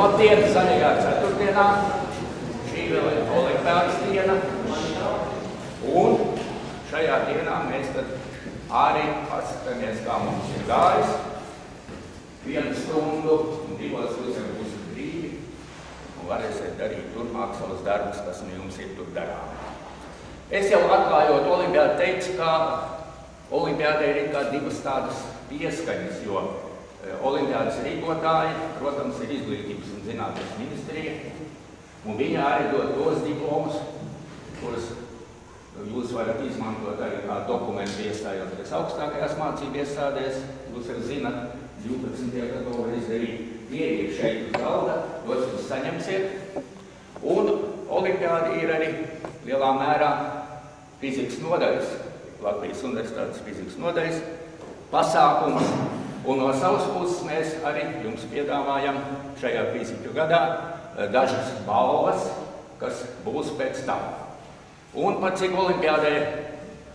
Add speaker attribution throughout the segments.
Speaker 1: Labdien, sanīgā ceturtdienā, šī vēl ir olimpiādas diena, un šajā dienā mēs tad arī paskatāmies, kā mums ir gājis. 1 stundu un 2 visiem būs brīvi, un varēsiet darīt turpmāk savus darbus, kas nu jums ir tur darām. Es jau atklājot olimpiādu teicu, ka olimpiādai ir kā divas tādas pieskaņas, jo olimpiādas rīkotāji, protams, ir Izglītības un zinātnes ministrija, un viņi arī dod tos diplomus, kurus jūs varat izmantot arī kā dokumentu iestājoties augstākajās mācību iestādēs. Jūs jau zinat, 12. kad to var izdarīt. Tie ir šeit uz galda, tos jūs saņemsiet. Un olimpiāda ir arī lielā mērā fizikas nodaļas, Latvijas Universitātes fizikas nodaļas pasākums. Un no savas puses mēs arī jums piedāvājam šajā fiziku gadā dažas balvas, kas būs pēc tam. Un pat cik olimpiādē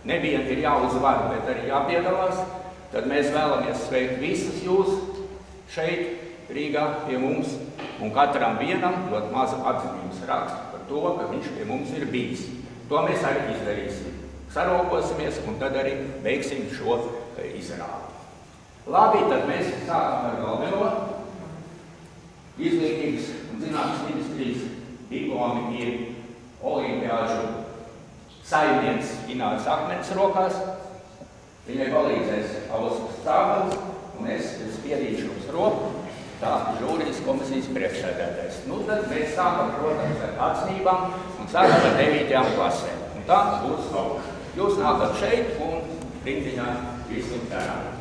Speaker 1: nevien ir jāuzvar, bet arī jāpiedalās, tad mēs vēlamies sveikt visus jūs šeit Rīgā pie mums, un katram vienam ļoti maza atzinības rakstu par to, ka viņš pie mums ir bijis. To mēs arī izdarīsim. Sarokosimies un tad arī veiksim šo izrādi. Labi, tad mēs sākam ar galveno. Izglītības un zinātnes ministrijas diplomi ir olimpiāžu saimnieks Ināras Akmens rokās. Viņai palīdzēs Ausmas Cāpels, un es spiedīšu jums roku, tā žūrijas komisijas priekšsēdētājs. Nu, tad mēs sākam, protams, ar atzinībām un sākam ar 9. klasēm. Un tā būs augšu. Jūs nākat šeit un rindiņā visur darām.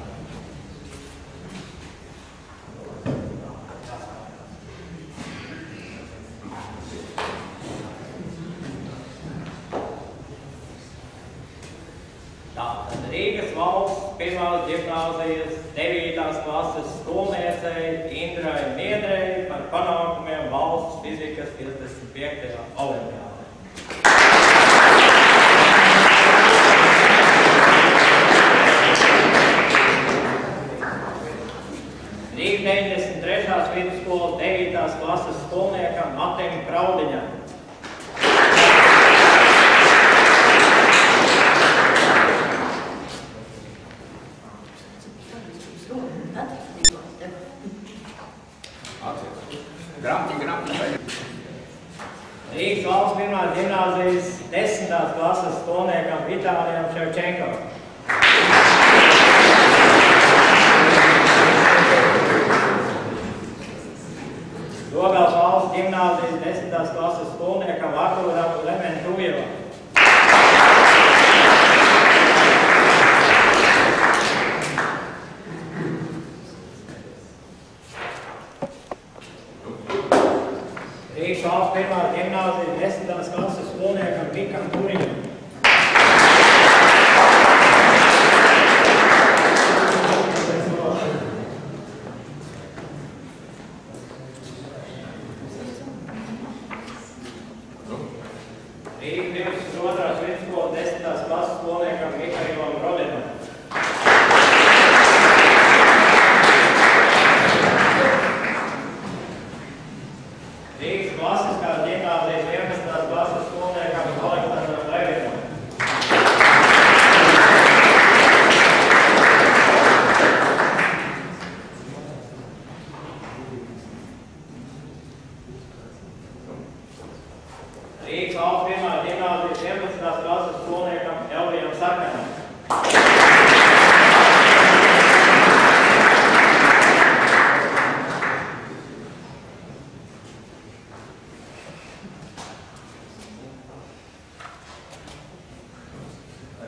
Speaker 2: Rīgas valsts pirmās ģimnāzijas 9. klases skolniecei Indrai Miedrei par panākumiem valsts fizikas 55. olimpiādē. Rīgas 93. vidusskolas 9. klases skolniekam Matim Praudiņam. Rīgas valsts pirmās ģimnāzijas 10. klases skolniekam Vitālijam Ševčenko. Dogals valsts ģimnāzijas 10. klases skolniekam Artūram Lementūjevam. Rīgas valsts pirmās ģimnāzijas 10. klases skolniekam Vikam Turiņam. Rīgas 22. vidusskolas 10. klases skolniekam Mihailam Rodinam. Rīgas klasiskās ģimnāzijas 11. klases skolniekam Rīgas valsts pirmā ģimnāzijas 11. klases skolniekam Elvijam Sarkanam.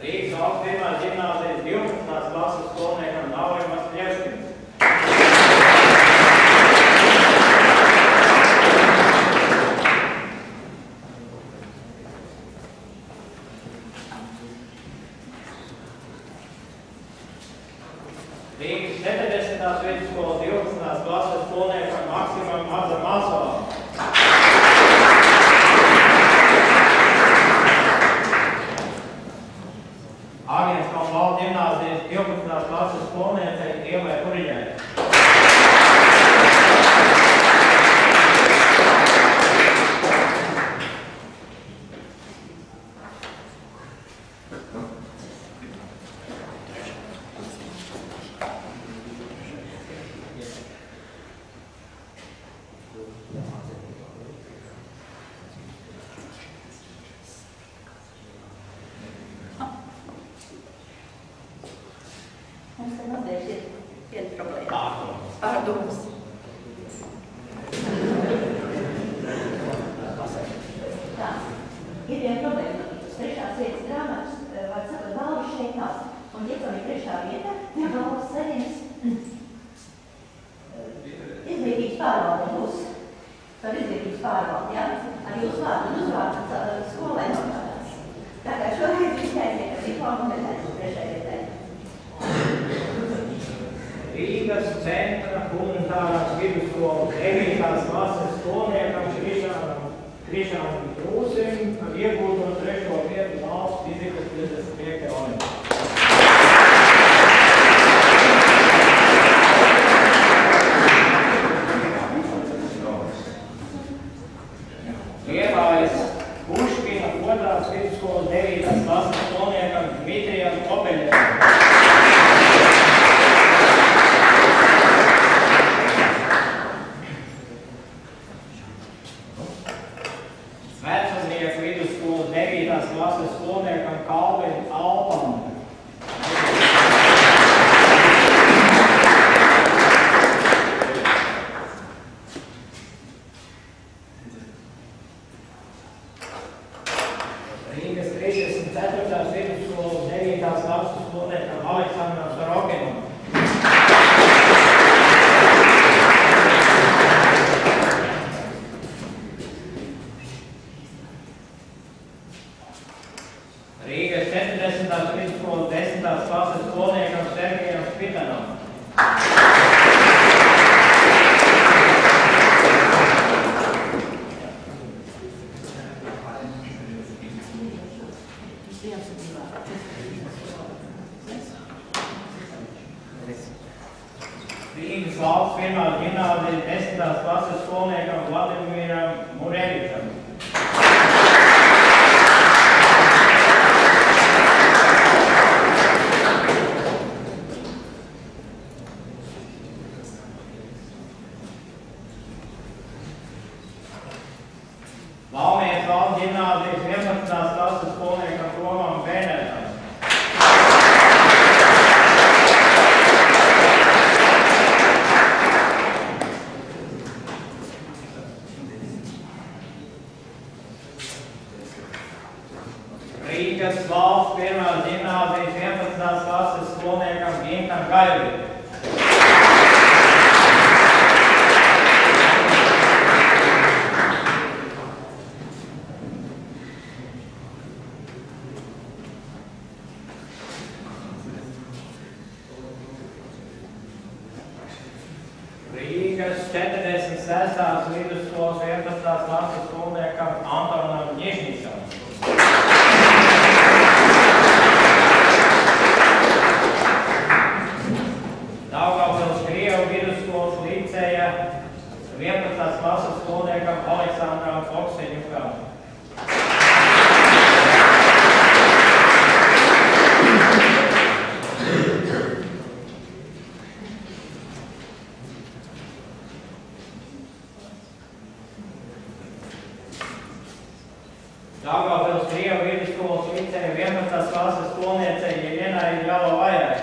Speaker 2: Rīgas valsts pirmā ģimnāzijas 12. klases skolniekam Naurim Vastiļevskim. Rīgas 40. vidusskolas 12. klases skolniekam Maksimam Adzamasovam. Āgenskalna valsts ģimnāzijas 12. klases skolniecei Ievai Kuriņai.
Speaker 3: Mums te noteikti ir viena problēma. Pārdomas. Tā, ir viena problēma. Trešās vietas grāmatas, var sakot, balvas šeit nav. Un, ja tam ir trešā vieta, ja balvas saņems izglītības pārvalde būs. Par izglītības pārvaldi, jā? Ar jūsu vārdu un uzvārdu skolai notādās. Tā kā šoreiz viņš jāiziet ar diplomu kompetence trešai vietai.
Speaker 2: Rīgas centra humanitārās vidusskolas 9. klases skolniekam Krišānam Krūsim ar iegūto 3. vietu valsts fizikas 55. olimpiādā. Liepājas Puškina 2. vidusskolas 9. klases skolniekam Dmitrijam Kopeļevam. Vecumnieks vidusskolas 9. klases skolniekam Kalvim Alpam. Rīgas 34. vidusskolas 9. klases skolniekam Aleksandram Sorokinam. Rīgas 40. vidusskolas 10. klases skolniekam Sergejam Spitanam. Rīgas valsts pirmās ģimnāzijas 10. klases skolniekam Vladimiram Murevičam. Valmieras valsts ģimnāzijas 11. klases skolniekam Tomam Bēnertam. Rīgas valsts pirmās ģimnāzijas 11. klases skolniekam Gintam Gailim. Rīgas 46. vidusskolas 11. klases skolniekam Antonam Ņešņicam. Daugavpils Krievu vidusskolas liceja 11. klases skolniekam Aleksandram Okseņukam. Daugavpils Krievu vidusskolas liceja 11. klases skolniecei Jeļenai Ļalovajai.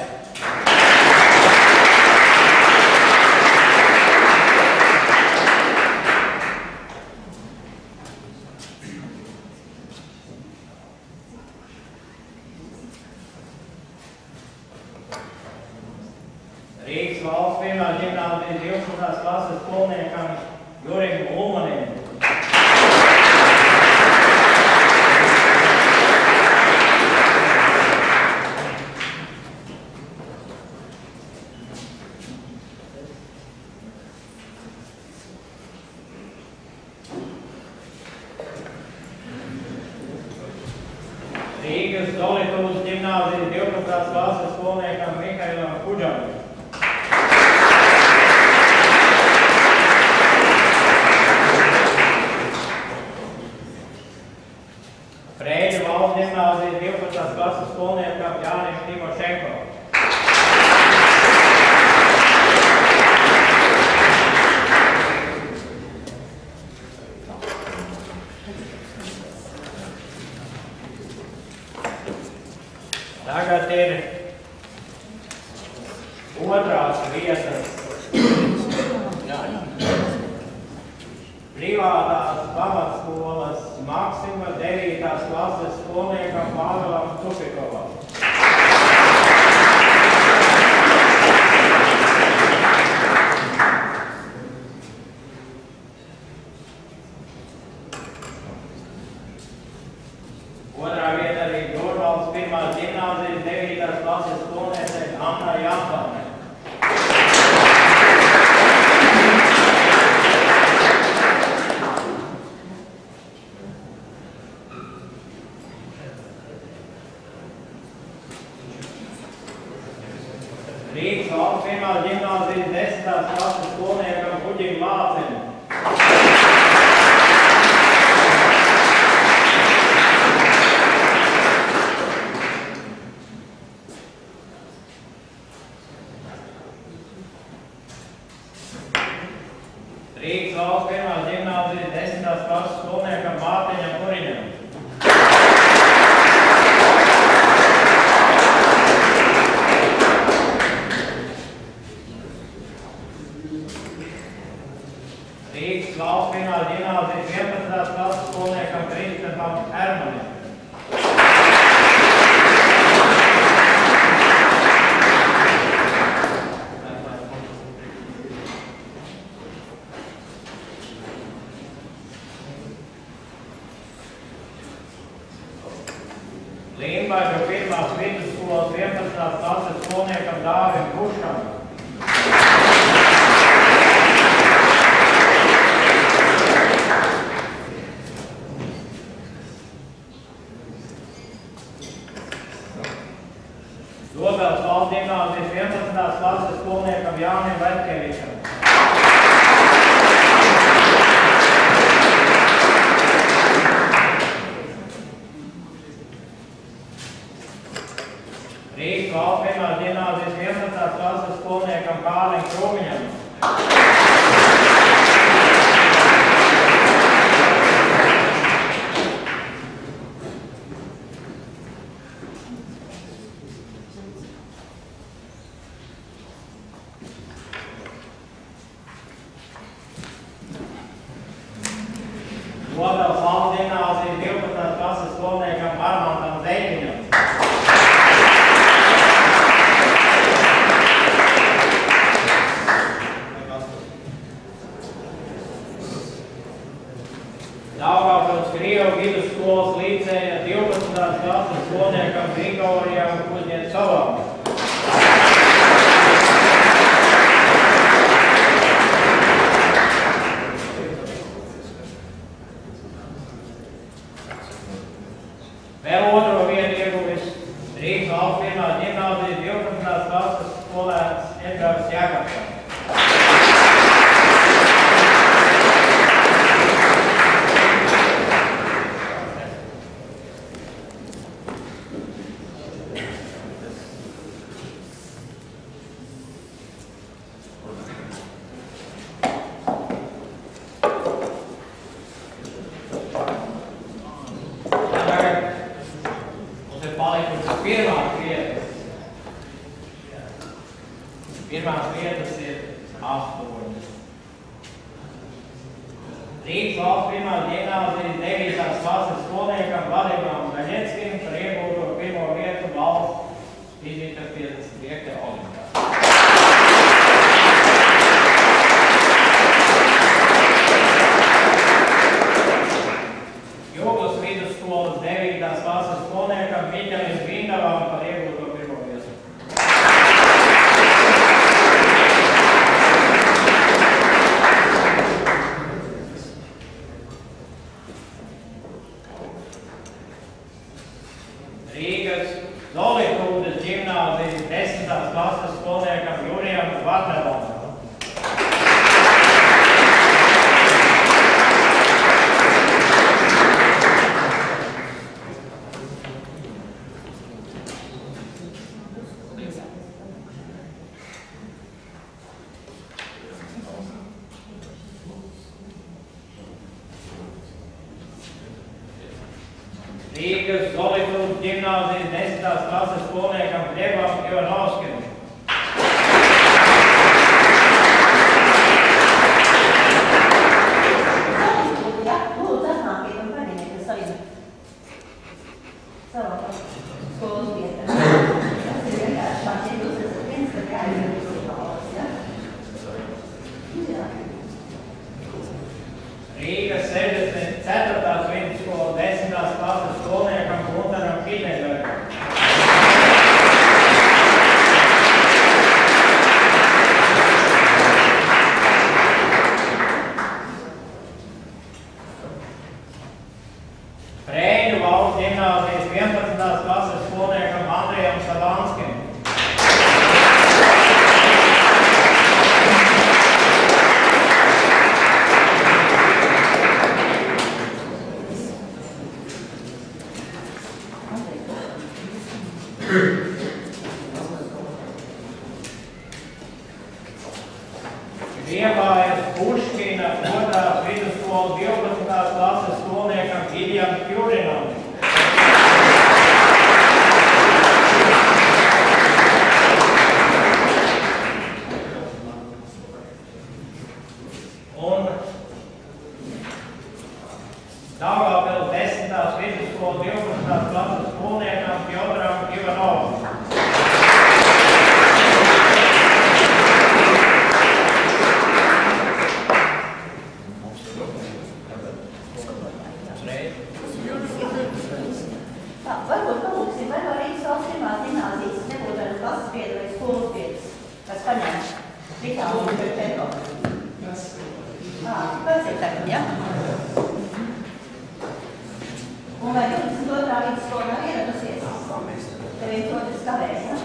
Speaker 2: Rīgas valsts pirmā ģimnāzijas 12. klases skolniekam Jurim Ulmanim. Rīgas Dolitūras ģimnāzijas 12. klases skolniekam Mihailam Kuģam. Freļu valsts ģimnāzijas 12. klases skolniekam Jānim Timošenko. Tagad ir otrās vietas privātās pamatskolas Maksima 9. klases skolniekam Pāvēlam Cupikovam. Otrā vieta arī Dorvalds pirmās ģimnāzijas 9. klases skolniecei Annai Jansonai. Rīgas valsts pirmās ģimnāzijas 10. klases skolniekam Kuģim Lācim. Rīgas valsts pirmās ģimnāzijas 10. klases skolniekam Mārtiņam Kuriņam. Rīgas valsts pirmās ģimnāzijas 11. klases skolniekam Kristapam Hermanim. Līmbaģu pirmās vidusskolas 11. klases skolniekam Dāvim Puškam. Dobels valsts ģimnāzijas 11. klases skolniekam Jānim Vetkevičam. Rīgas valsts pirmās ģimnāzijas 11. klases skolniekam Kārlim Krūmiņam. Dobels valsts ģimnāzijas 12. klases skolniekam Armantam Zeikiņam. Daugavpils Krievu vidusskolas liceja 12. klases skolniekam Grigorijam Kuznetcovam. Vēl otro vietu ieguvis Rīgas valsts pirmās ģimnāzijas 12. klases skolēns Edgars Jākapsons. klases skolniekam Vladimam Daļeckim par iegūto 1. vietu valsts fizikas 55. olimpiādā. Jūglas vidusskolas 9. klases skolniekam Miķelim Vindavam par iegūto 1. vietu. Rīgas Zolitūdes ģimnāzijas 10. klases skolniekam Jurijam Varnelam. Rīgas Zolitūdes ģimnāzijas 10. klases skolniekam Glebam Ivanovskim.
Speaker 3: Ja, lūdzu atnākiet un paņemiet saviem skolas vietām. Tas ir vienkārši man, ja jūs esat viens, tad jāiet uz skolas, ja? Jā.
Speaker 2: Rīgas 64. vidusskolas 10. klases skolniekam Guntaram Kineļaram. Preļu valsts ģimnāzijas 11. klases skolniekam Andrijam Savanskim. Liepājas Puškina 2. vidusskolas 12. klases skolniekam Iljam Kjurinam. Un Daugavpils 10. vidusskolas 12. klases skolniekam Pjotram Ivanovam.
Speaker 3: Varbūt palūksim, vai no Rīgas valsts pirmās ģimnāzijas nebūtu ar klases biedru vai skolas biedrs, kas paņem Vitālu un Pērčenko. Pēc ir tagad, ja? Un vai 22. vidusskola nav ieradusies? Te viens otrs kavēs, ja?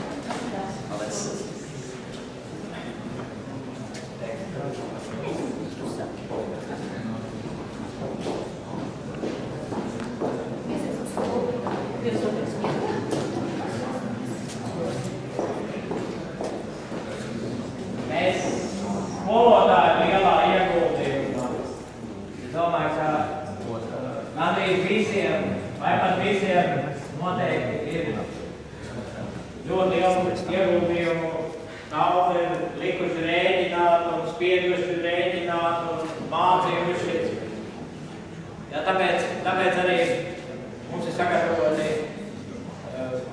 Speaker 2: Mēs skolotāju lielā ieguldījumā. Es domāju, ka gandrīz visiem, vai pat visiem noteikti ir ļoti lielu ieguldījumu. Naudu ir likuši rēķināt un spieduši rēķināt un mācījušies. Ja, tāpēc arī mums ir sagatavoti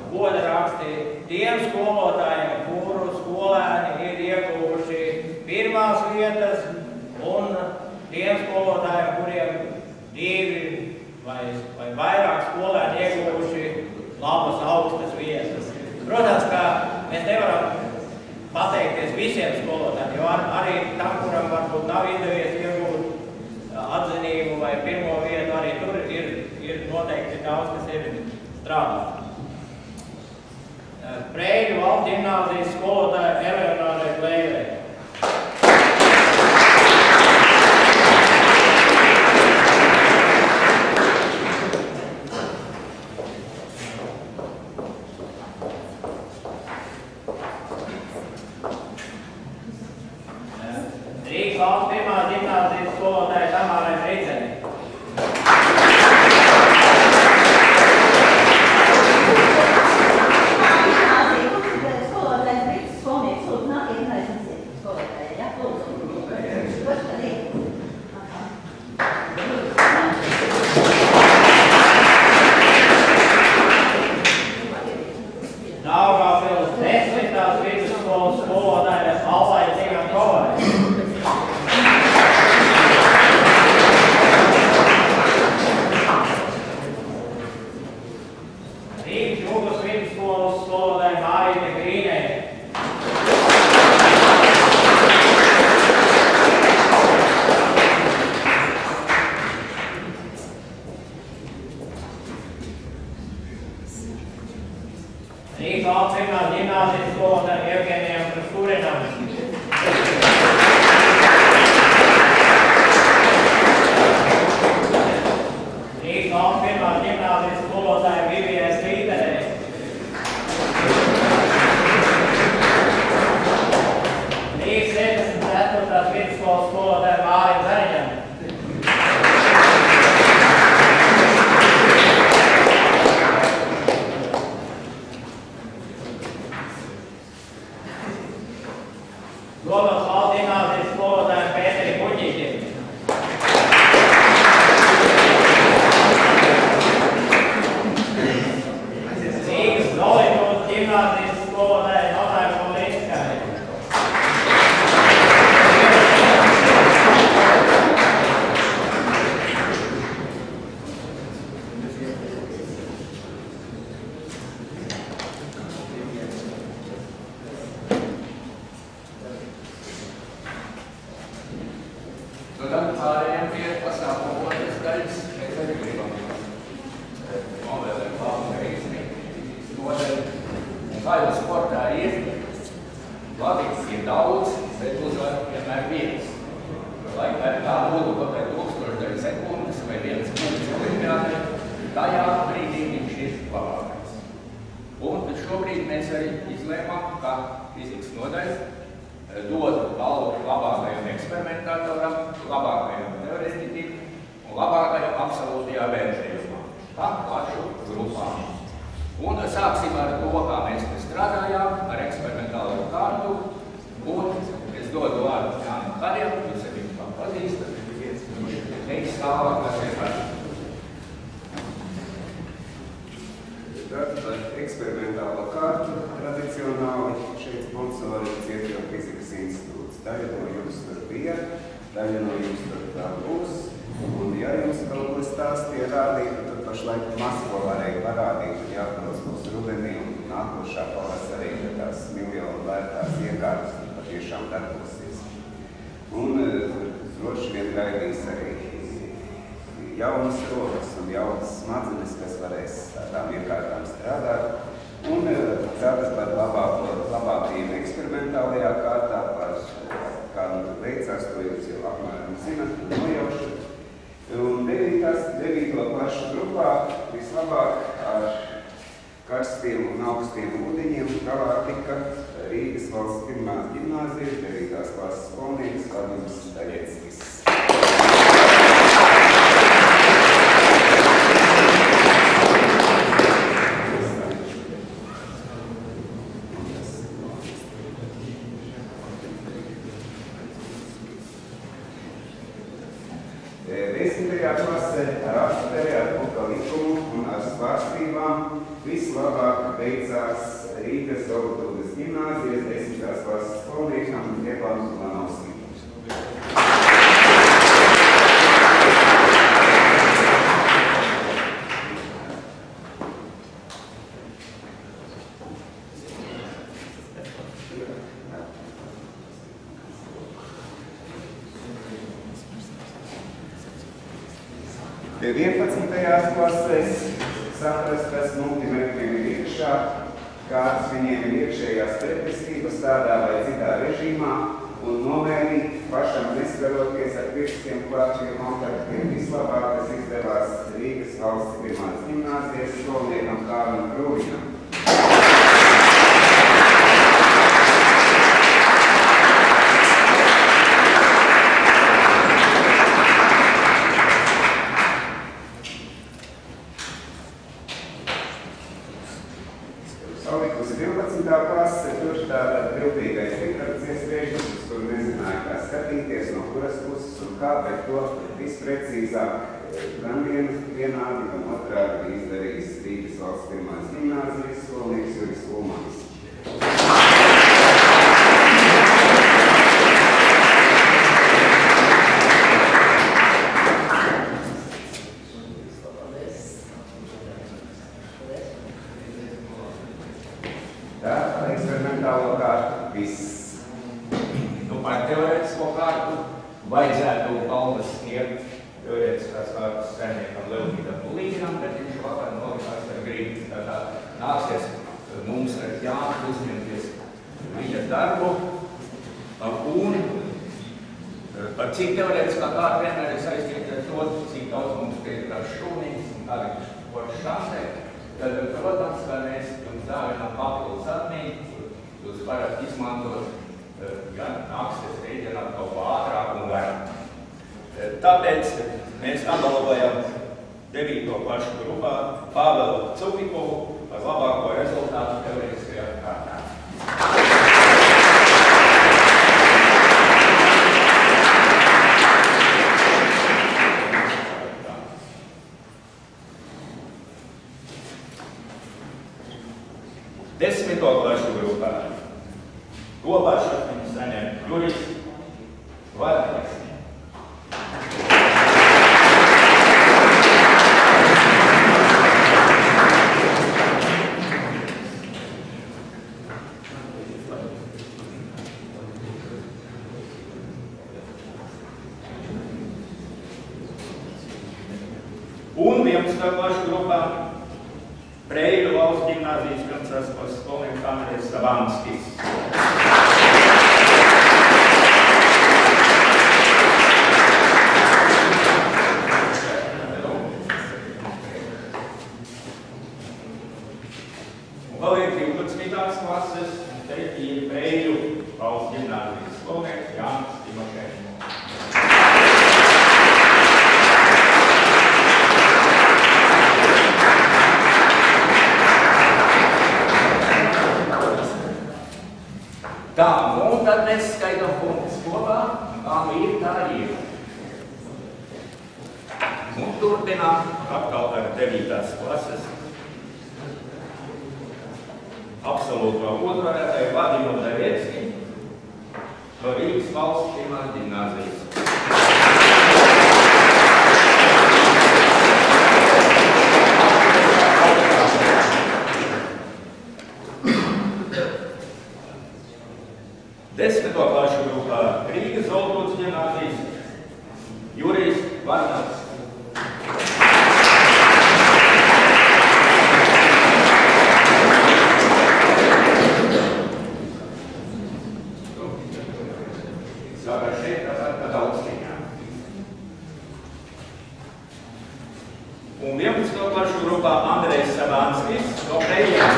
Speaker 2: goda raksti tiem skolotājiem, kuru skolēni ir ieguvuši pirmās vietas, un tiem skolotājiem, kuriem 2 vai vairāk skolēni ieguvuši labas augstas vietas. Protams, ka mēs nevaram pateikties visiem skolotājiem, jo arī tam, kuram varbūt nav izdevies iegūt atzinību vai pirmo vietu, arī tur ir noteikti daudz, kas ir strādāt. Preļu valsts ģimnāzijas skolotāja Eleonorai Blēvei. Rīgas valsts pirmās ģimnāzijas skolotāja Tamārai Rīdzenei.
Speaker 3: Skolotājs Brītis skolnieks, lūdzu, nākiet un aiznesties.
Speaker 2: Rīgas valsts pirmās ģimnāzijas skolotāja Evgenijam Kraskurinam. Rīgas valsts pirmās ģimnāzijas skolotāja Vivijai Slīterei. Rīgas 74. vidusskolas skolotāja Mārim Zariņam. Domas valsts ģimnāzijas skolotājiem Pēterim Puķītim. Rīgas Zolītos ģimnāzijas skolotāja Notāja Polinskai.
Speaker 1: Nu tad pārējiem pie pasākumu otras daļas, mēs arī gribam novēlēt labu veiksmi nodaļu. Un kā jau sportā ir, labi ir daudz, bet uzvar vienmēr viens. Lai tā būtu kaut kādā 1000 sekundes vai 1 punkts olimpiādē, tajā brīdī viņš ir labākais. Un šobrīd mēs arī izlēmām, ka fizikas nodaļa dod balvu labākajam eksperimentatoram, labākajam teorētiķim un labākajam absolūtajā vērtējumā. Tā plašu grupām. Un sāksim ar to, kā mēs strādājām, ar eksperimentālo kārtu. Un es dodu vārdu Jānim Karjam, jūs arī viņu pazīstat. Teiks tālāk, kas ir par.
Speaker 4: Tātad eksperimentālo kārtu tradicionāli šeit sponsori Cietļo fizikas institūts. Daļa no jums tur bija, daļa no jums tur tā būs. Un ja jums kaut ko stāstīja rādīt, tad pašlaik maz ko varēja parādīt un jāatbrauc mūsu rudenī un nākošā pavasarī, kad tās miljonu vērtās iekārtas patiešām darbosies. Un droši vien gaidīs arī jaunas rokas un jaunas smadzenes, kas varēs tādām iekārtām strādāt. Un tātad par labākajiem eksperimentālajā kārtā, par kā veicās, to jūs jau apmēram zinat un nojaušat. Un 9. klašu grupā vislabāk ar karstiem un augstiem ūdeņiem galā tika Rīgas valsts pirmās ģimnāzijas 9. klases skolnieks Vladimirs Daļeckis. Vislabāk veicās Rīgas Zolītos ģimnāzijas 10. klases skolniekam Ievalds Lanovskis. Pie 11. klasēs saprast, kas multimērķiem ir iekšā, kādas viņiem ir iekšējās pretestības tādā vai citā režīmā un nomērīt pašam neskaroties ar pirkstiem klāčiem kontaktiem. Vislabāk, kas izdevās Rīgas valsts pirmās ģimnāzijas skolniekam Kārlim Krūviņam. Salikusi 12. klase, tur tāda viltīgais vitracies režīms, kur nezināja, kā skatīties, no kuras puses un kā, bet to visprecīzāk gan vienādi, gan otrādi izdarījis Rīgas valsts pirmās ģimnāzijas skolnieks Juris Ulmans. Eksperimentālo kārtu viss.
Speaker 1: Nu, par teorētisko kārtu vajadzētu balvas sniegt teorētiskās kārtas sēniekam Leonīdam Pulīģinam, bet viņš vakar nolikās ar grību. Tātad nāksies mums ir jāuzņemties viņa darbu, un par cik teorētiskā kārta vienmēr ir saistīta ar to, cik daudz mums ir šūnīgs un kā viņš var šansēt, tad, protams, ka mēs jums dāvinām papildus atmiņu, jūs varat izmantot gan akstes rīģenāt kaut kā ātrāk un vairāk. Tāpēc mēs apbalvojam 9. klašu grupā Pāvelu Cupikovu par labāko rezultātu teorētiskajā kārtā. Desmito klašu grupā kopā šodien saņem Juris Varnieks. Un 11. klašu grupā Breiļu valsts ģimnāzijas pirmsās klases skolnieks Andrejs Savanskis. Un vēl ir 12. klases, un te ir Breiļu valsts ģimnāzijas skolnieks Jānis Timošenko. Tā, un tad mēs skaidām punktus kopā, kā ir, tā ir. Un turpinām atkal ar 9. klases absolūto uzvarētāju Vadimu Zaviecki no Rīgas valsts pirmās ģimnāzijas. Desmito klašu grupā Rīgas Zoltūras ģimnāzijas Jurijs Varnats. Sākā šeit tā daudzciņā. Un 11. klašu grupā Andrejs Savanskis no Breiļiem.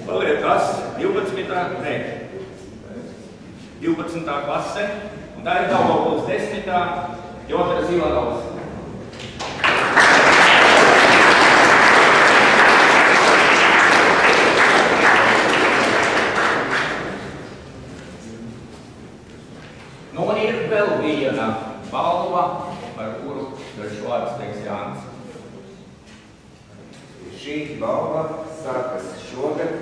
Speaker 1: Vēl ir tas 12. klase, un tā ir Daugavpils 10. Jodra Zilanovs. Nu, un ir vēl viena balva, par kuru dažu vārdus teiks Jānis.
Speaker 4: Šī balva sākas šogad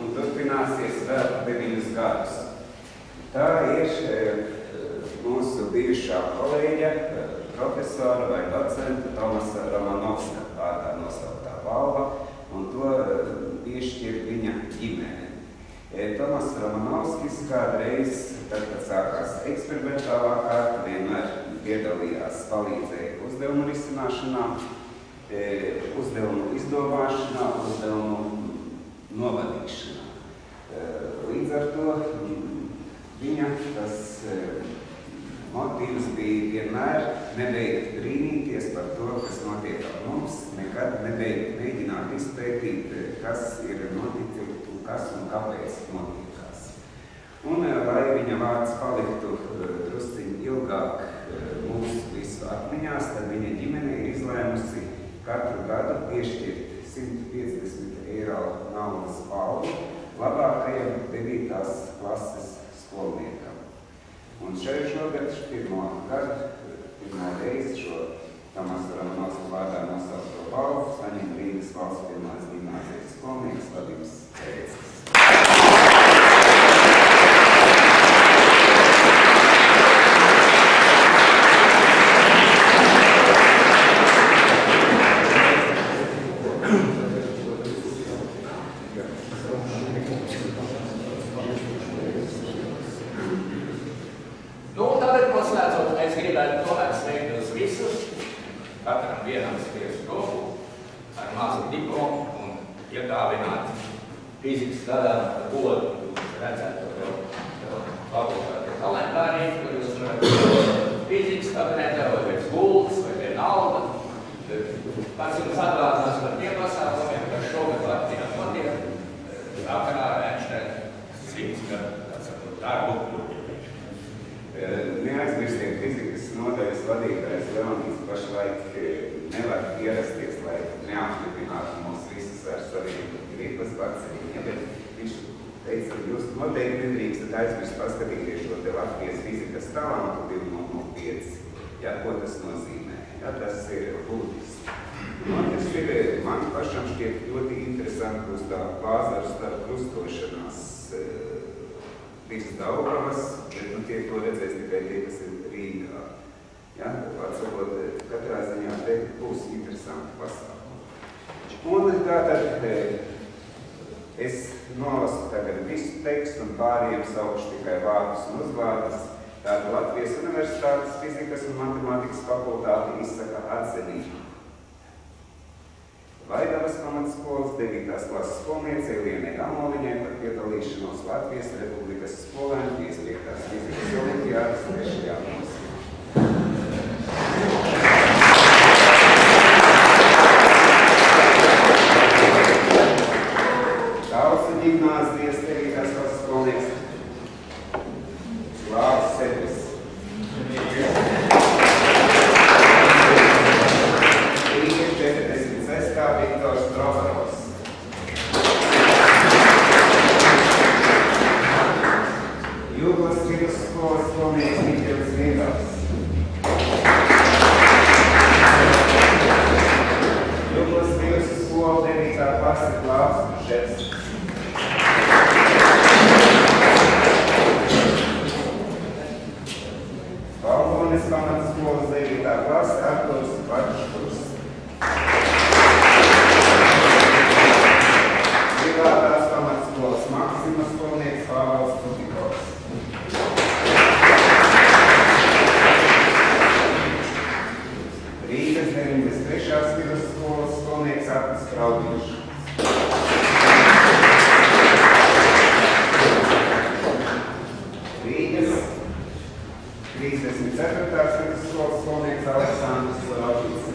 Speaker 4: un turpināsies vēl 9 gadus. Tā ir mūsu bijušā kolēģe, profesora vai docenta Tomasa Romanovska vārdā nosauktā balva, un to piešķir viņa ģimene. Tomas Romanovskis kādreiz, tad, kad sākās eksperimentālā kārta, vienmēr piedalījās, palīdzēja uzdevumu risināšanā, uzdevumu izdomāšanā, uzdevumu novadīšanā. Līdz ar to viņa tas motīvs bija vienmēr nebeigt brīnīties par to, kas notiek ap mums, nekad nebeigt mēģināt izpētīt, kas ir noticis un kas un kāpēc notikās. Un, lai viņa vārds paliktu drusciņi ilgāk mūsu visu atmiņās, tad viņa ģimene ir izlēmusi katru gadu piešķirt 150 eiro naudas balvu labākajam 9. klases skolniekam. Un šogad pirmo reizi šo Tomasa Romanovska vārdā nosaukto balvu saņem Rīgas valsts pirmās ģimnāzijas skolnieks Vadims Zaviecks.
Speaker 1: gribētu tomēr sveikt jūs visus, katram vienam skriestu roku, ar mazu diplomu un iedāvināt fizikas tādā godu, jūs redzētu vēl fakultāti kalendārī, kur jūs varat fizikas kabinetā vai pēc gultas vai vienalga. Pats jums atgādinās par tiem pasākumiem, ka šogad Latvijā notiek sakarā ar Einsteina 100 gadu darbu.
Speaker 4: Neaizmirstiet fizikas nodaļas vadītājs Leonīds pašlaik nevar ierasties, lai neapšļupinātu mūs visus ar saviem gripas bakceriem, bet viņš teica, ka jūs noteikti nedrīkstat aizmirst paskatīties šo te Latvijas fizikas talantu 205. Jā, ko tas nozīmē? Jā, tas ir būtiski. Tas ir, man pašam šķiet ļoti interesanti būs tā Lāzaru starp krustošanās visas Daugavas, bet tie to redzēs tikai tie, kas ir Rīgā. Jā, atsakot, katrā ziņā te būs interesanti pasākumi. Un tātad es nolasu tagad visu tekstu un pāriem saukšu tikai vārdus un uzvārdus. Tātad Latvijas Universitātes fizikas un matemātikas fakultāte izsaka atzinību. Vaidavas pamatskolas 9. klases skolniece Lienai Amoliņai par piedalīšanos Latvijas Republikas skolēnu 55. fizikas olimpiādas 3. nosimā. Tausu ģimnāzijas 9. klases skolniece Lārs Sedis. Viktors Trovarovs. Jūglas vidusskolas skolnieks Miķels Vīdals. Jūglas vidusskola 9. klase Klāvs Muševs. Valdonis pamatskolas 9. klase Arturs Vačškurs. Privātās pamatskolas Maksima skolnieks Pāvels Putikovs. Rīgas 93. vidusskolas skolnieks Artis Kraudiņš. Rīgas 34. vidusskolas skolnieks Aleksandrs Lorodis.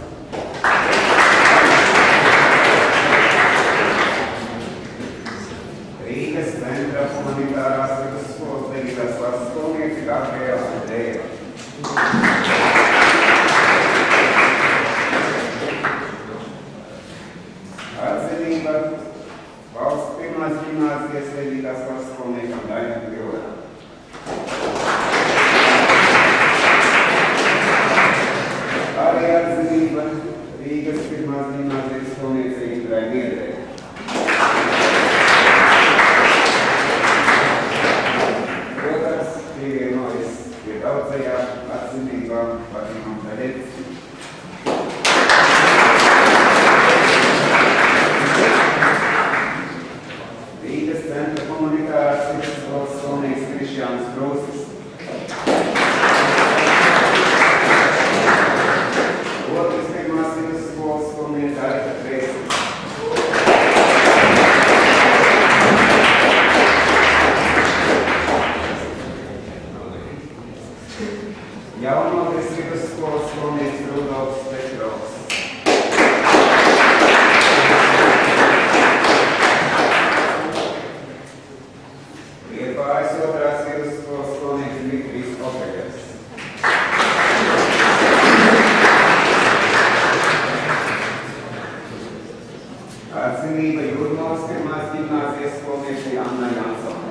Speaker 4: Rīgas centra humanitārās vidusskolas 9. klases skolniece Gabriela Andrejeva. Atzinība valsts 1. ģimnāzijas 9. klases skolniekam Dainam Gilēm. Arī atzinība Rīgas 1. ģimnāzijas skolniece Indrai Miedrei. Pievienojas pie daudzajām atzinībām Vadimam Daļeckim. Rīgas centra humanitārās vidusskolas skolnieks Krišjāns Krūzis. Otras 1. vidusskolas skolniece Arita Trēsina. Jaunoties vidusskolas skolnieks Rudolfs Petrovs. Liepājas 2. vidusskolas skolnieks Dmitrijs Opegers. Atzinība Jūrmalas 1. ģimnāzijas skolniece Anna Jansone.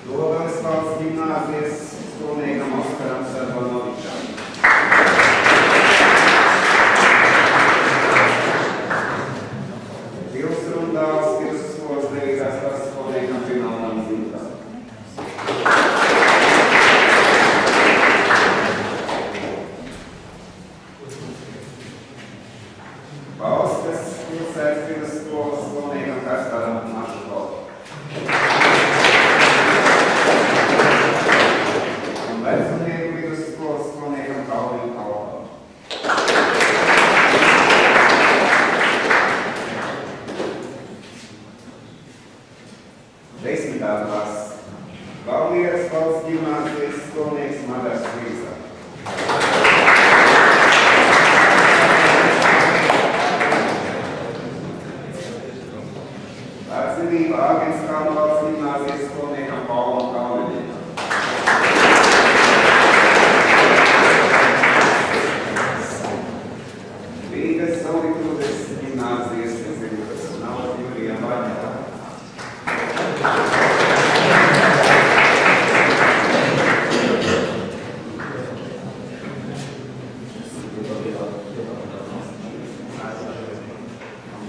Speaker 4: Dobeles valsts ģimnāzijas skolniekam Oskaram Sarbonovičam. Pilsrundāls vidusskolas 9. klases skolniekam Finaldam Zintam. Bauskas pilsētas vidusskolas skolniekam Kasparam Mašukovam.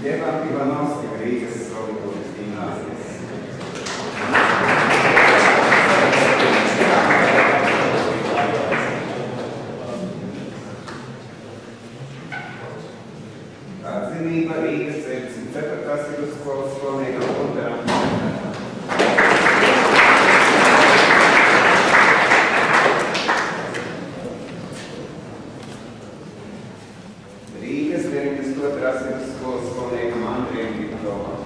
Speaker 4: Ļevam Ivanovski, Rīgas Solidūras gimnāzijas. Atzinība Rīgas 74. vidusskolas skolniekam Gunteram. Rīgas 92. vidusskolas skolniekam Andrijam Viktoram.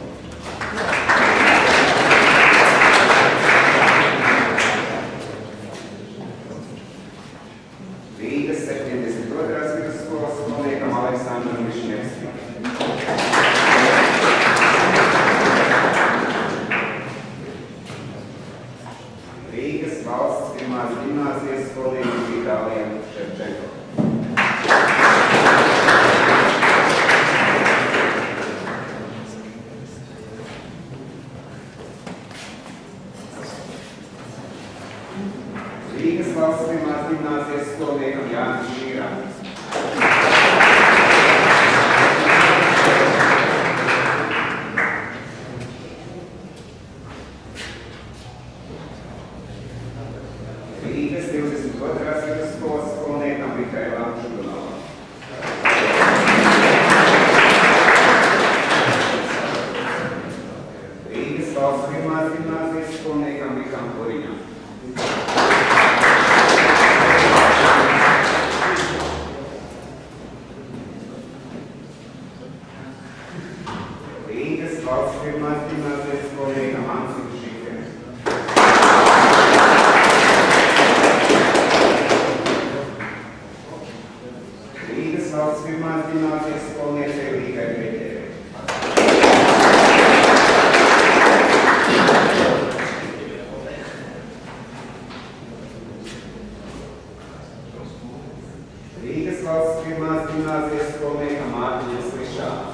Speaker 4: Rīgas 72. vidusskolas skolniekam Aleksandram Višņevskim. Rīgas valsts pirmās gimnāzijas skolniekam Vitālijam Ševčenko. Rīgas valsts pirmās gimnāzijas skolniekam Jānis Šīrāns. Rīgas 22. vidusskolas skolniekam Mikailam Šugunovam. Rīgas valsts pirmās gimnāzijas skolniekam Mikam Puriņam. Rīgas valsts pirmās gimnāzijas skolniekam Ansim Šīkerim. Rīgas valsts pirmās gimnāzijas skolniecei Līgai Grieķēvei. Rīgas valsts pirmās gimnāzijas skolniekam Mārtiņam Slišānam.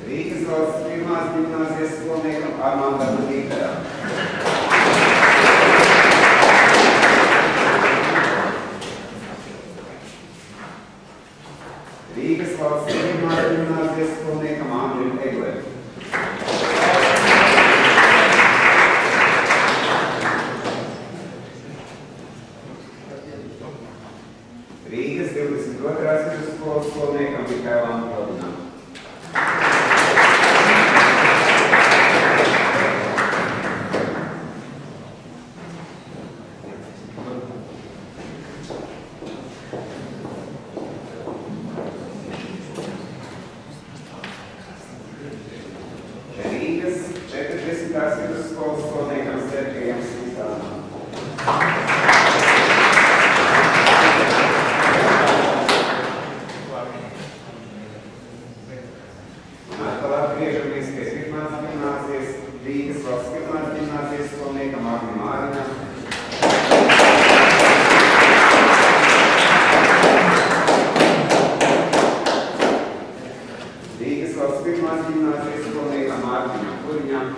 Speaker 4: Rīgas valsts pirmās gimnāzijas skolniekam Armandam Līteram. Rīgas valsts pirmās gimnāzijas skolniekam Andrim Eglerim. Rīgas 22. vidusskolas skolniekam Mikailam Prodinam. Rīgas 40. vidusskolas skolniekam Sergejam Smistānam. Tālāk griežamies pie pirmās gimnāzijas, Rīgas valsts pirmās gimnāzijas skolniekam Agnim Mārinam. Rīgas valsts pirmās gimnāzijas skolniekam Mārtiņam Puriņam.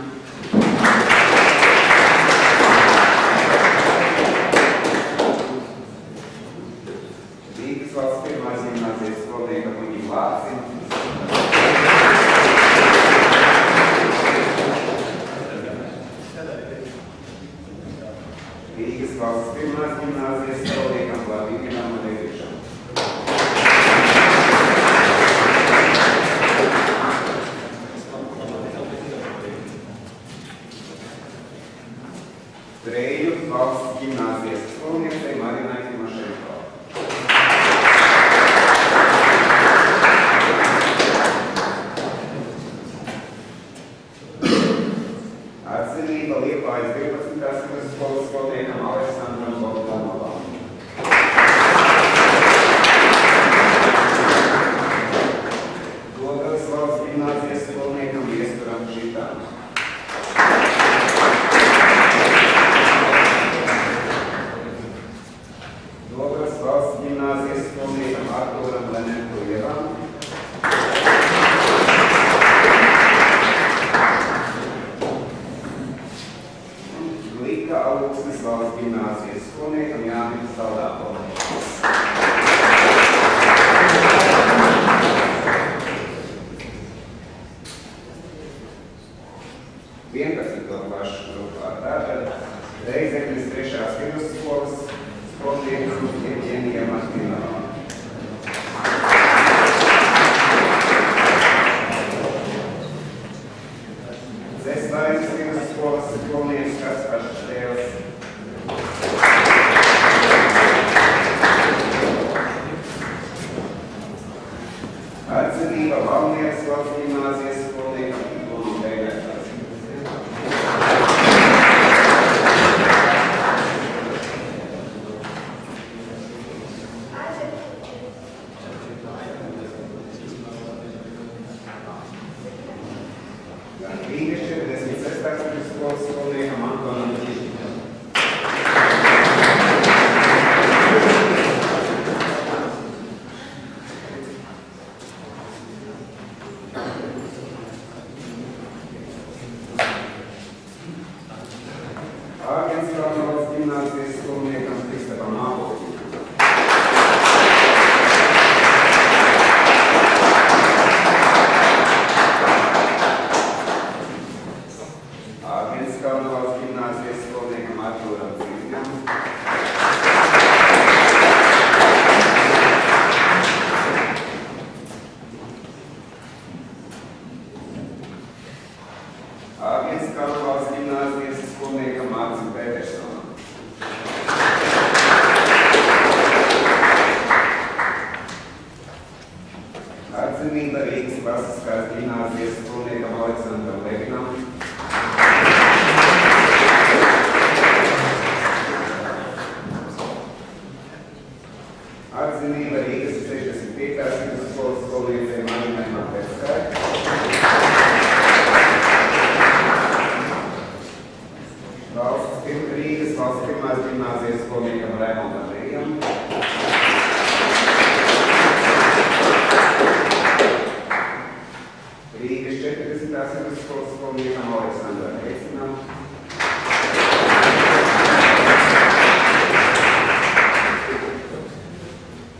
Speaker 4: Rīgas valsts pirmās gimnāzijas skolniekam Uģim Lācim. Rīgas valsts pirmās gimnāzijas skolniekam Vladimiram Levičam. Treju valsts gimnāzijas skolniecei Marinai Timošenko. Atzinība Liepājas 12. vidusskolas skolniekam Aleksandram Bogdanovam. Dobeles valsts gimnāzijas skolniekam Viesturam Žitam. Dobeles valsts gimnāzijas skolniekam Artūram Lenentujevam. Lika Augsnes valsts gimnāzijas skolniekam Jānim Saldāpovam. Atzinība Rīgas 65. vidusskolas skolniecei Marinai Matevskai. Rīgas valsts pirmās ģimnāzijas skolniekam Raimondam Rījam. Rīgas 40. vidusskolas skolniekam Aleksandram Heicinam.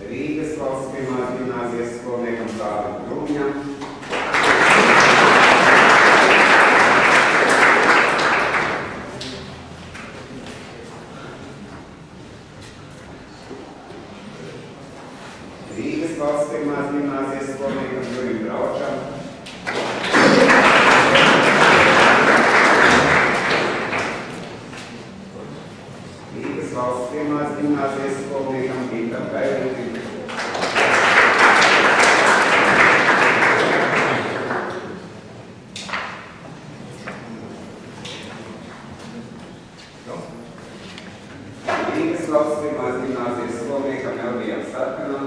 Speaker 4: Rīgas valsts pirmās ģimnāzijas skolniekam Tālim Krūņam. Rīgas valsts pirmās ģimnāzijas skolniekam Jurim Braučam. Rīgas valsts pirmās ģimnāzijas skolniekam Gintam Gailītim. Rīgas valsts pirmās ģimnāzijas skolniekam Elvijam Sarkanam.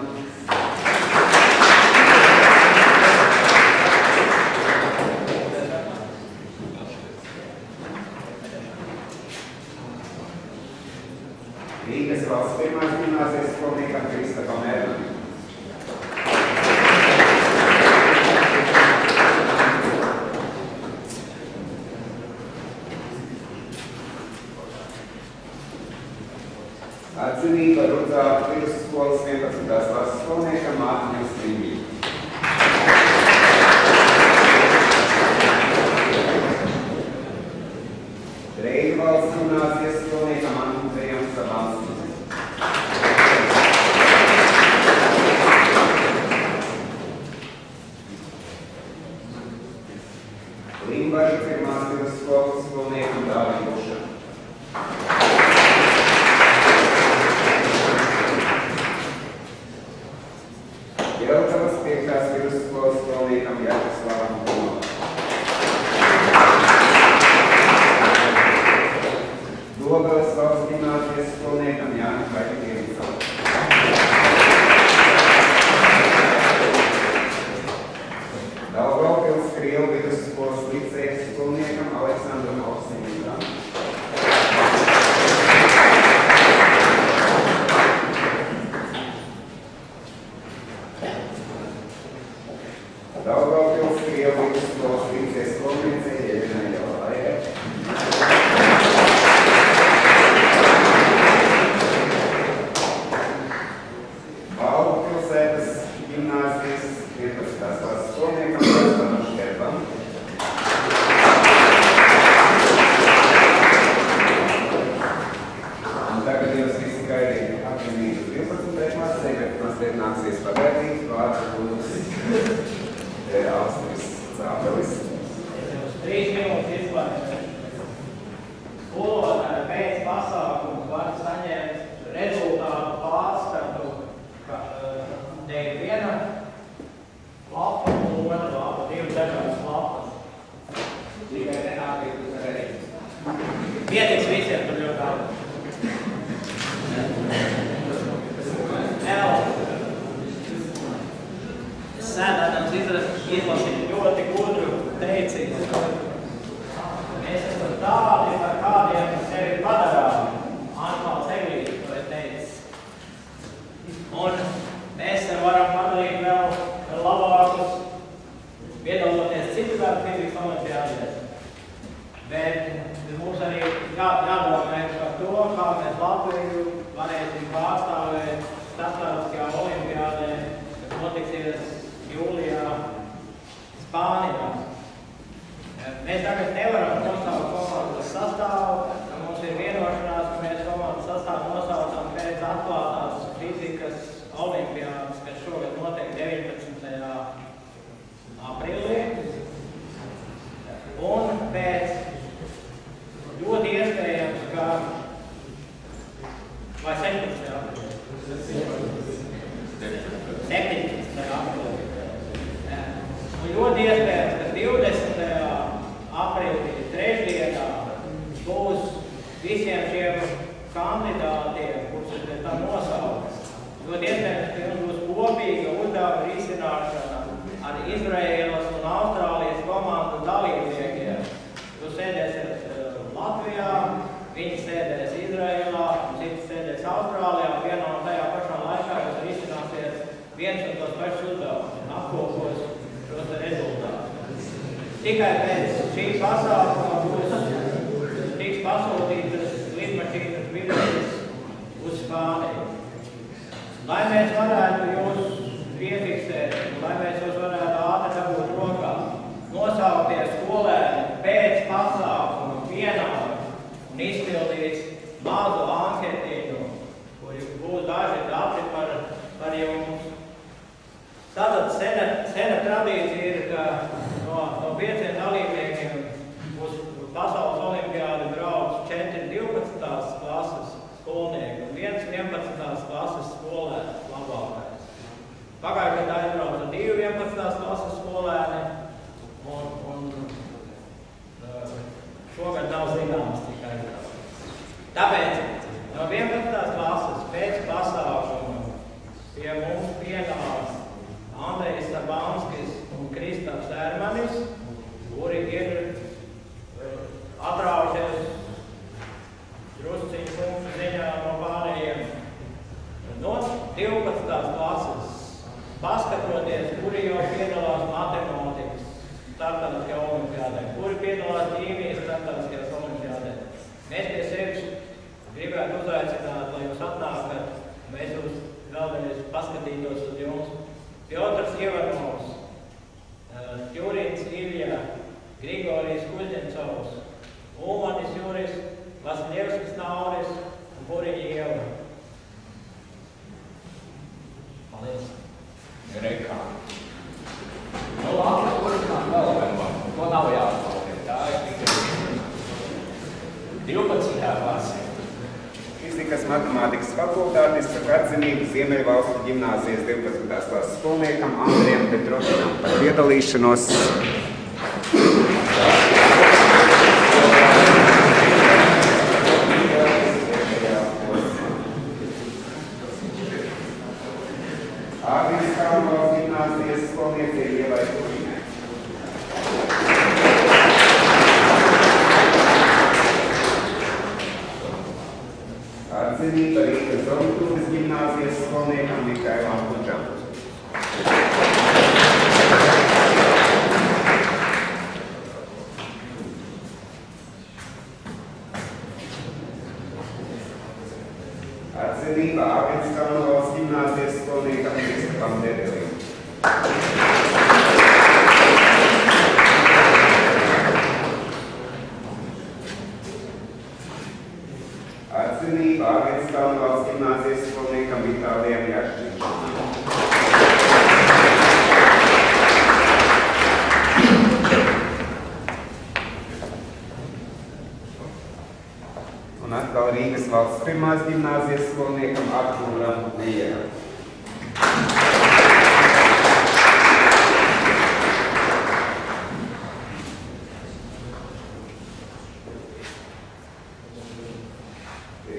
Speaker 4: Rīgas valsts pirmās ģimnāzijas skolniekam Kristapam Ermanim. Atzinība Rudzāta vidusskolas 11. klases skolniekam Mārtiņam Strīmītam. Reidu valsts gimnāzijas skolniekam Andrejam Sabanskim. Limbaža pirmās vidusskolas skolniekam Dāvim Bušam. Jelgavas 5. vidusskolas skolniekam Jaroslavam Kunovam. Dobeles valsts gimnāzijas skolniekam Jānim Kaļķienicam. Daugavpils Krievu vidusskolas licejas skolniekam Aleksandram Oksinītam. Daugavpils Krievu vidusskolas licejas skolniecei Jeļinai Jelājai. Pilsētas gimnāzijas 11. klases skolniekam Jāspanam Šķerpam. Un tagad jūs visi gaidīt apvienības 12. klasē, bet mazliet nāksies pagaidīt, vārds būs Austrijas Zāpelis.
Speaker 2: 3 minūtes izklājas. Skolotāji pēc pasākumu var saņemt rezultātu pārskatu. Te ir viena lapa un otra lapa, 2 dažādas lapas.
Speaker 1: Tikai nenākiet uz rēķinu.
Speaker 2: Pietiks visiem tur ļoti daudz. Vēl sēdētājs izlasīt ļoti gudru teicienu. Mēs esam tādi par kādiem sevi padarām. Anmāls Eglītis to ir teicis. Un mēs varam padarīt vēl labākus, piedaloties citu gadu fizikas olimpiādēs. Bet mums arī jādomā par to, kā mēs Latviju varēsim pārstāvēt starptautiskajā olimpiādē, kas notiksies jūlijā Spānijā. Mēs tagad nevaram nosaukt komandas sastāvu. Mums ir vienošanās, ka mēs komandas sastāvu nosaucam pēc atklātās fizikas olimpiādas, kas šogad notiek 19. aprīlī. Un pēc ļoti iespējams, ka vai 17. aprīlī? 17. aprīlī. Un ļoti iespējams, ka 20. aprīlī, trešdienā, būs visiem šiem kandidātiem, kurus ir tam nosaukts. Ļoti iespējams, ieradīsieties Austrālijā, vienā un tajā pašā laikā jūs risināsiet viens un tos pašus uzdevumus un apkopos šos rezultātus. Tikai pēc šī pasākuma tiks pasūtītas lidmašīnas biļetes uz Spāniju. Lai mēs varētu jūs piefiksēt, lai mēs jūs varētu ātri dabūt rokā, nosaukties skolēni pēc pasākuma vienādi un izpildīt mazu anketiņu, kur būs daži dati par jums. Tātad sena tradīcija ir, ka no 5 dalībniekiem uz pasaules olimpiādi brauc 4 12. klases skolnieki un 1 11. klases skolēns labākais. Pagājušajā gadā aizbrauca 2 11. klases skolēni un šogad nav zināms tikai aizbrauc. Tāpēc no 11. klases pēc pasākuma pie mums pienāks Andrejs Stabanskis un Kristaps Ermanis, kuri ir atraušies drusciņu punktu ziņā no pārējiem. No 12. klases, paskatoties, kuri jau piedalās matemātikas starptautiskajā olimpiādē, kuri piedalās ķīmijas starptautiskajās olimpiādē. Mēs pie sevis gribētu uzaicināt, lai jūs atnākat, mēs jūs vēlreiz paskatītos uz jums. Piotrs Ivanovs, Ķurins Ilja, Grigorijs Kuļņecovs, Ulmanis Juris, Vasiljevskis Nauris un Puriņa Ieva. Paldies!
Speaker 1: Rekā. Nu, labi, turpinām vēl vienam. To nav jāatpaldies. Tā ir tikai 12. klase.
Speaker 4: Fizikas matemātikas fakultātes par atzinību Ziemeļvalstu ģimnāzijas 12. klases skolniekam Andrejam Petrošinam par piedalīšanos Ārvis Kalnvalsts ģimnāzijas skolniecei Ievai Kuļņai. Atzinība Rīgas Zonitūras ģimnāzijas skolniekam Mikailam Kuģam. Atzinība Ārvis Kalnvalsts ģimnāzijas skolniekam Kristapam Dedelim. Atzinība Ārvis Kalnvalsts ģimnāzijas skolniekam Vitālijam Jašķiņšam. Un atkal Rīgas valsts pirmās ģimnāzijas skolniekam Artūram Nejeram.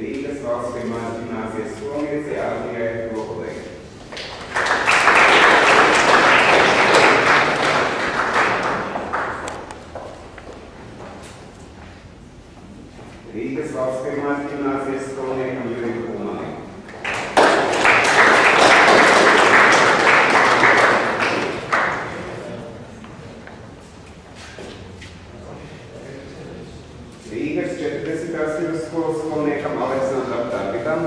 Speaker 4: Rīgas valsts pirmās ģimnāzijas skolniecei Ārvijai Lokulei. Rīgas valsts pirmās ģimnāzijas skolniekam Jurim Kulmanim. Rīgas 40. vidusskolas skolniekam Aleksandram Darvidam.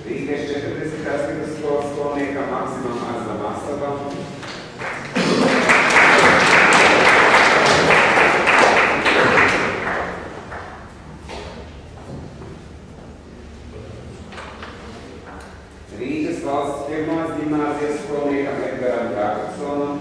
Speaker 4: Rīgas 40. vidusskolas skolniekam Maksimam Arzamassavam. Rīgas valsts pirmās ģimnāzijas skolniekam Edgaram Jākapsonam.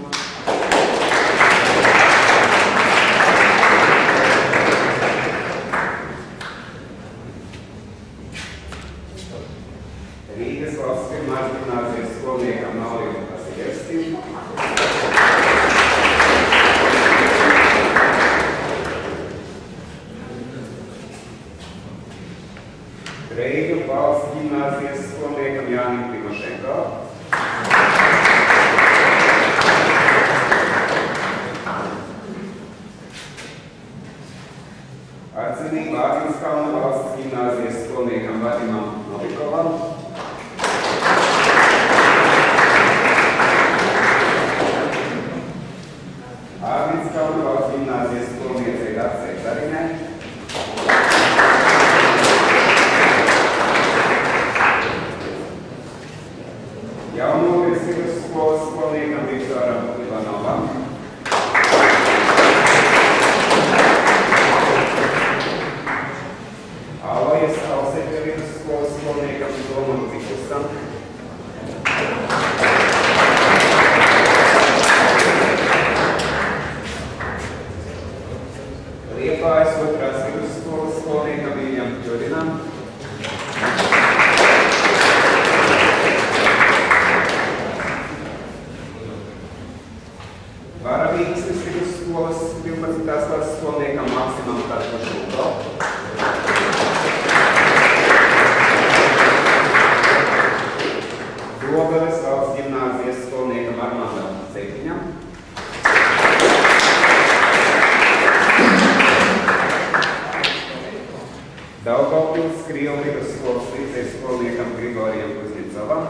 Speaker 4: Rīgas valsts pirmās ģimnāzijas skolniekam Naurim Vasiljevskim. Reigu valsts ģimnāzijas skolniekam Jānim Timošenko. Varavīksnes vidusskolas 12. klases skolniekam Maksimam Karpašuko. Dobeles valsts ģimnāzijas skolniekam Armandam Cekiņam. Daugavpils Krievu vidusskolas līdzējas skolniekam Grigorijam Kuzņicovam.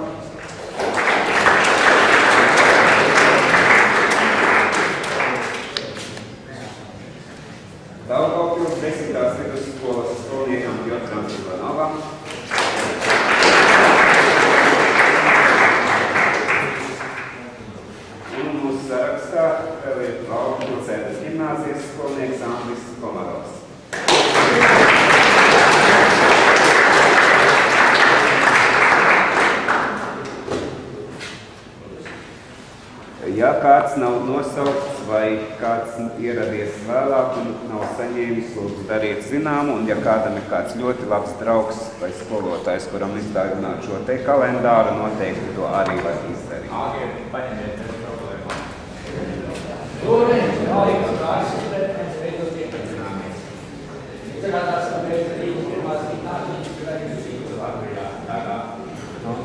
Speaker 4: Daugavpils 10. vidusskolas skolniekam Piotram Ivanovam. Un mūsu sarakstā vēl ir Valpilsētas ģimnāzijas skolnieks Andris Komarovs. Ja kāds nav nosaukts vai kāds ieradies vēlāk un nav saņēmis, lūdzu dariet zināmu, un ja kādam ir kāds ļoti labs draugs vai skolotājs, kuram izdāvināt šo te kalendāru, noteikti to arī var izdarīt.
Speaker 1: Paņemiet problēmu. Lūdzu, palīdz kārsis, bet mēs beidzot iepazīstināmies. Izrādās, ka mēs Rīgas pirmās gimnāzijas gribējām zīmes Latvijā. Tā kā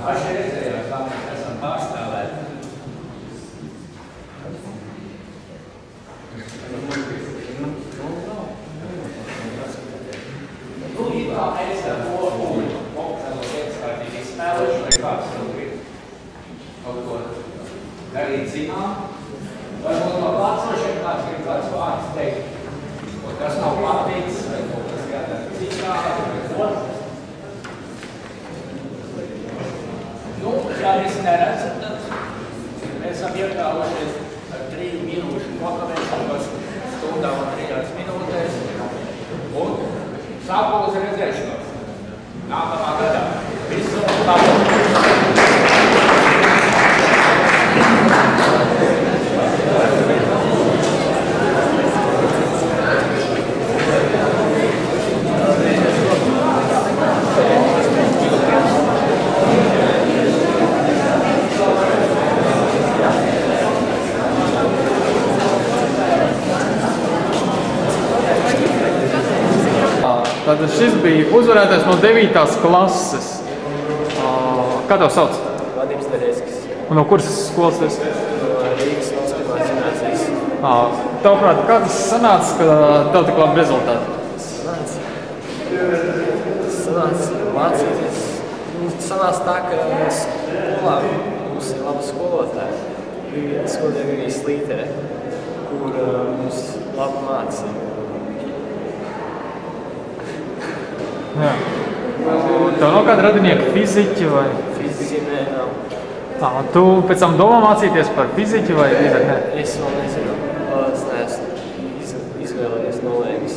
Speaker 1: paši redzējāt, kā mēs esam pārstāvēti. Nu, itā mēs ar un pēckārtīgi spēlēšu, vai kāds grib kaut ko darīt zinām. Varbūt no klātsošiem kāds grib kāds vārds teikt, kas nav patīcis, vai kaut kas jādara citādi, vai ko. Nu, ja es neredzu, tad mēs esam iekāvušies ar 3 minūšu nokavēšanos stundām un 3 minūtēs. Un sāku uz redzēšanos. Nākamā gadā. Visu labu!
Speaker 5: Tātad šis bija uzvarētājs no 9. klases. Kā tev sauc?
Speaker 6: Vadims Teļevskis.
Speaker 5: Un no kuras skolas tas?
Speaker 6: No Rīgas valsts pirmās gimnāzijas.
Speaker 5: Tavuprāt, kā tas sanāca, ka tev tik labi rezultāti?
Speaker 6: Sanāca mācīties. Sanāca tā, ka skolā mums ir laba skolotāja. Bija skolotāja arī Slītere, kur mums labi mācīja.
Speaker 5: Jā. Tev nav kāda radinieka fiziķi vai?
Speaker 6: Fiziķi nē, nav.
Speaker 5: Tu pēc tam domā mācīties par fiziķi vai drīzāk ne?
Speaker 6: Es vēl nezinu. Es neesmu izvēlējies nolēmis.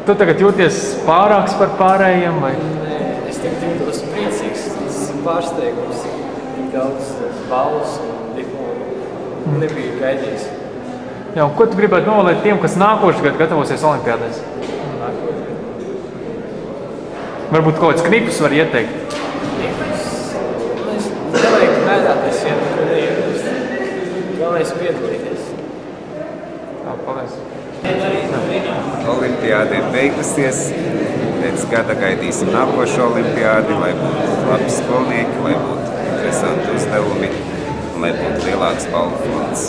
Speaker 5: Tu tagad jūties pārāks par pārējiem vai?
Speaker 6: Nē, es tagad jūtos priecīgs. Tas ir pārsteigums. Daudz balvas un diplomu. Nebija gaidījis.
Speaker 5: Jā, un ko tu gribētu novēlēt tiem, kas nākošais gadu gatavosies olimpiādēs? Varbūt kaut kāds knipus var ieteikt?
Speaker 6: Knipus? Mēs nevajag mēdāties, ja neko neiekust. Galvenais piedalīties.
Speaker 5: Jā, paldies.
Speaker 4: Olimpiāda ir beigusies. Pēc gada gaidīsim nākošo olimpiādi, lai būtu labi skolnieki, lai būtu interesanti uzdevumi un lai būtu lielāks balvu fonds.